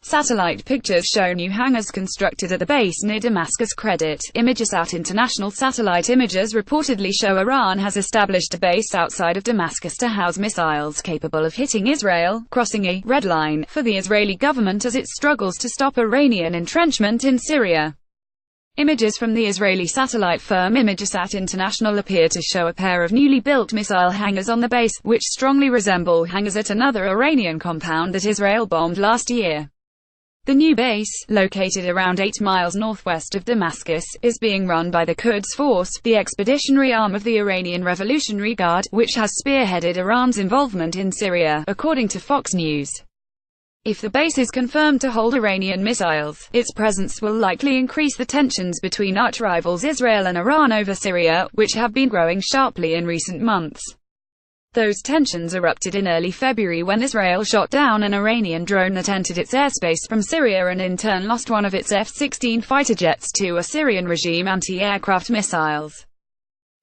Satellite pictures show new hangars constructed at the base near Damascus Credit. ImageSat International Satellite images reportedly show Iran has established a base outside of Damascus to house missiles capable of hitting Israel, crossing a red line for the Israeli government as it struggles to stop Iranian entrenchment in Syria. Images from the Israeli satellite firm ImageSat International appear to show a pair of newly built missile hangars on the base, which strongly resemble hangars at another Iranian compound that Israel bombed last year. The new base, located around 8 miles northwest of Damascus, is being run by the Quds Force, the expeditionary arm of the Iranian Revolutionary Guard, which has spearheaded Iran's involvement in Syria, according to Fox News. If the base is confirmed to hold Iranian missiles, its presence will likely increase the tensions between arch-rivals Israel and Iran over Syria, which have been growing sharply in recent months. Those tensions erupted in early February when Israel shot down an Iranian drone that entered its airspace from Syria and in turn lost one of its F-16 fighter jets to a Syrian regime anti-aircraft missiles.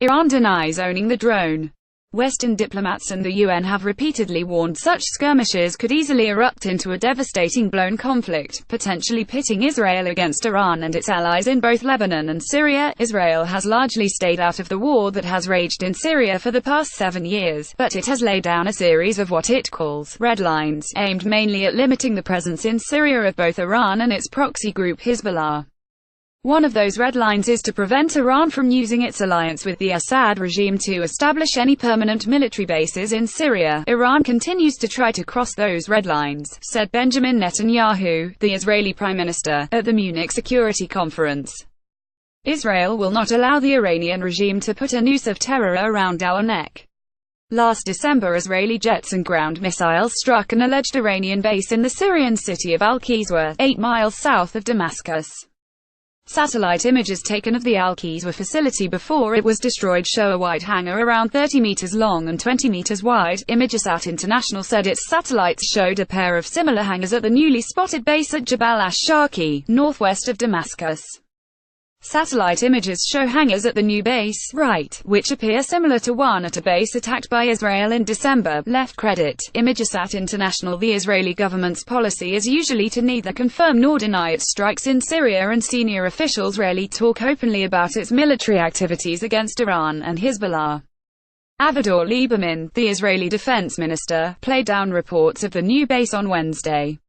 Iran denies owning the drone. Western diplomats and the UN have repeatedly warned such skirmishes could easily erupt into a devastating blown conflict, potentially pitting Israel against Iran and its allies in both Lebanon and Syria. Israel has largely stayed out of the war that has raged in Syria for the past 7 years, but it has laid down a series of what it calls red lines, aimed mainly at limiting the presence in Syria of both Iran and its proxy group Hezbollah. One of those red lines is to prevent Iran from using its alliance with the Assad regime to establish any permanent military bases in Syria. Iran continues to try to cross those red lines, said Benjamin Netanyahu, the Israeli Prime Minister, at the Munich Security Conference. Israel will not allow the Iranian regime to put a noose of terror around our neck. Last December, Israeli jets and ground missiles struck an alleged Iranian base in the Syrian city of Al-Qiswa, 8 miles south of Damascus. Satellite images taken of the Al-Qiswa facility before it was destroyed show a wide hangar around 30 meters long and 20 meters wide. ImageSat International said its satellites showed a pair of similar hangars at the newly spotted base at Jabal ash-Sharqi, northwest of Damascus. Satellite images show hangars at the new base, right, which appear similar to one at a base attacked by Israel in December. Left credit. ImageSat International. The Israeli government's policy is usually to neither confirm nor deny its strikes in Syria, and senior officials rarely talk openly about its military activities against Iran and Hezbollah. Avigdor Lieberman, the Israeli defense minister, played down reports of the new base on Wednesday.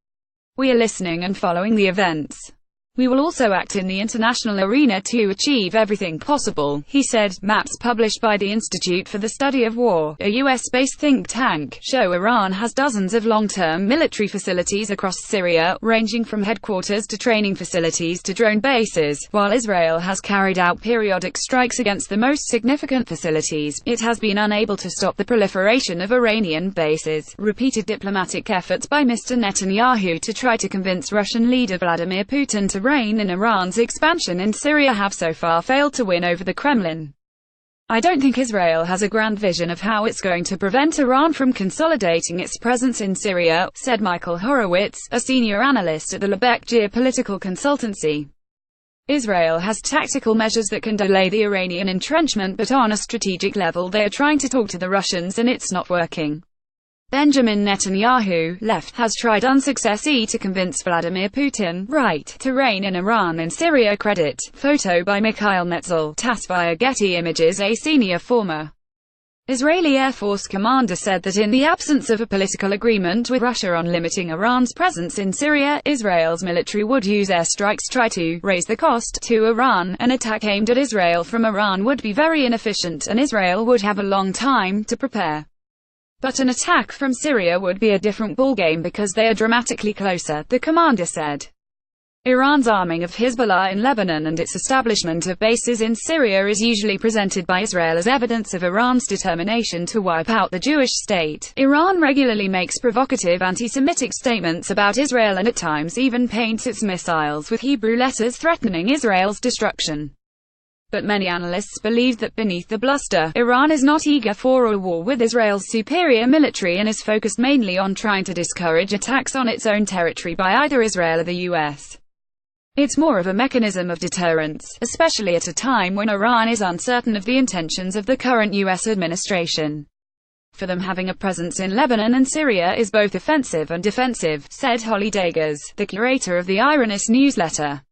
"We are listening and following the events. We will also act in the international arena to achieve everything possible," he said. Maps published by the Institute for the Study of War, a US-based think tank, show Iran has dozens of long-term military facilities across Syria, ranging from headquarters to training facilities to drone bases. While Israel has carried out periodic strikes against the most significant facilities, it has been unable to stop the proliferation of Iranian bases. Repeated diplomatic efforts by Mr. Netanyahu to try to convince Russian leader Vladimir Putin to rein in Iran's expansion in Syria have so far failed to win over the Kremlin. "I don't think Israel has a grand vision of how it's going to prevent Iran from consolidating its presence in Syria," said Michael Horowitz, a senior analyst at the Lebeck geopolitical consultancy. "Israel has tactical measures that can delay the Iranian entrenchment, but on a strategic level they are trying to talk to the Russians and it's not working." Benjamin Netanyahu, left, has tried unsuccessfully to convince Vladimir Putin, right, to rein in Iran in Syria. Credit. Photo by Mikhail Netzel. TASS via Getty Images. A senior former Israeli Air Force commander said that in the absence of a political agreement with Russia on limiting Iran's presence in Syria, Israel's military would use airstrikes try to raise the cost to Iran. An attack aimed at Israel from Iran would be very inefficient and Israel would have a long time to prepare. But an attack from Syria would be a different ballgame because they are dramatically closer, the commander said. Iran's arming of Hezbollah in Lebanon and its establishment of bases in Syria is usually presented by Israel as evidence of Iran's determination to wipe out the Jewish state. Iran regularly makes provocative anti-Semitic statements about Israel and at times even paints its missiles with Hebrew letters threatening Israel's destruction. But many analysts believe that beneath the bluster, Iran is not eager for a war with Israel's superior military and is focused mainly on trying to discourage attacks on its own territory by either Israel or the US. It's more of a mechanism of deterrence, especially at a time when Iran is uncertain of the intentions of the current US administration. for them having a presence in Lebanon and Syria is both offensive and defensive, said Holly Dagers, the curator of the Iranist newsletter.